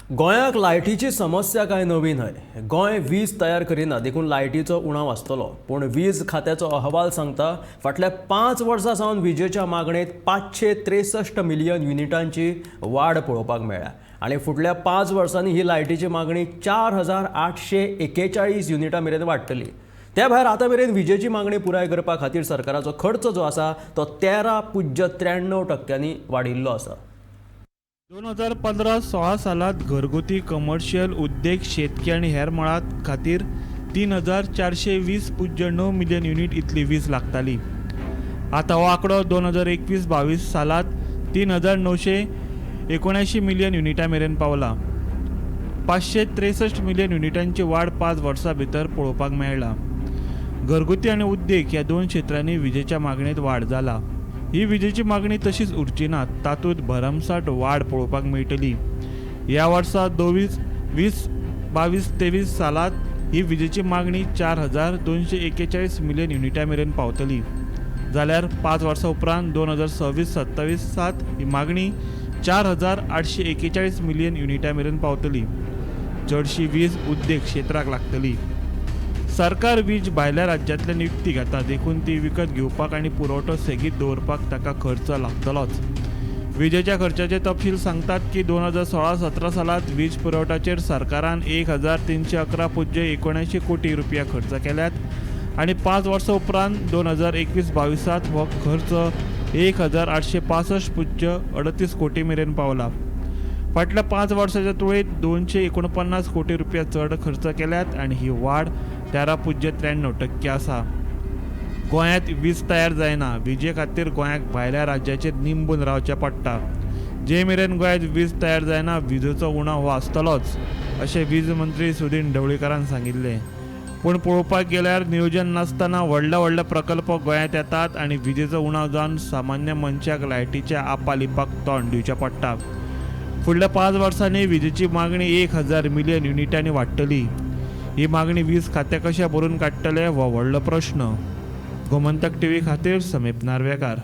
गोंयाक लायटीची समस्या काय नवी न्हय. गोंय वीज तयार करिना देखून लायटीचो उणाव आसतलो. पूण वीज खात्याचो अहवाल सांगता फाटल्या 5 वर्सां सावन विजेच्या मागणेंत 563 मिलियन युनिटांची वाड पळोवपाक मेळ्ळ्या आनी फुडल्या 5 वर्सांनी ही लायटीची मागणी 4841 युनिटां मेरेन वाडटली. त्या भायर आतां मेरेन विजेची मागणी पुराय करपा खातीर सरकाराचो खर्च जो आसा तो 13.93% वाडिल्लो आसा. 2015-16 सालात घरगुती कमर्शियल उद्देग शेतकी आणि हेर मळां खातीर 3420.9 मिलियन युनिट इतली वीज लागताली. आता हो आंकडो 2021-22 सालात 3979 मिलियन युनिटां मेरेन पावला. 563 मिलियन युनिटांची वाड 5 वर्सां भितर पळोवपाक मेळ्ळा. घरगुती आणि उद्देग ह्या दोन क्षेत्रांनी विजेच्या मागणेंत वाड जाला. ही विजेची मागणी तशीच उरची ना, तातूंत भरमसाट वाड पळोवपाक मेळटली. ह्या वर्सा 2022-23 सालात ही विजेची मागणी 4241 मिलियन युनिटां मेरेन पावतली. जाल्यार 5 वर्सां उपरांत 2026-27 ही मागणी 4841 मिलियन युनिटां मेरेन पावतली. चडशी वीज उद्देग क्षेत्राक लागतली. सरकार वीज भायल्या राज्यांतल्यान विकती घेता देखून ती विकत घेवपाक आनी पुरवठो सेगीत दवरपाक ताका खर्च लागतलोच. विजेच्या खर्चाचे तपशील सांगतात की 2016-17 सालात वीज पुरवठ्याचेर सरकारान 1311.79 कोटी रुपया खर्च केल्यात आनी 5 वर्सां उपरांत 2021-22 हो खर्च 1865.38 कोटी मेरेन पावला. फाटल्या 5 वर्सांच्या तुळेंत 249 कोटी रुपया चड खर्च केल्यात आनी ही वाड 13.93% आसा. गोंयांत वीज तयार जायना. विजे खातीर गोंयाक भायल्या राज्याचेर निंबून रावचें पडटा. जे मेरेन गोंयांत वीज तयार जायना विजेचो उणाव हो आसतलोच अशें वीज मंत्री सुदीन ढवळीकारान सांगिल्लें. पूण पळोवपाक गेल्यार नियोजन नासतना व्हडले प्रकल्प गोंयांत येतात आनी विजेचो उणाव जावन सामान्य मनशाक लायटीच्या आपालिपाक तोंड दिवचें पडटा. फुडल्या 5 वर्सांनी विजेची मागणी 1000 मिलियन युनिटांनी वाडटली. ही मागणी वीज खातें कशें भरून काडटले हो व्हडलो प्रश्न. गोमंतक टीव्ही खातीर समीप नार्वेकार.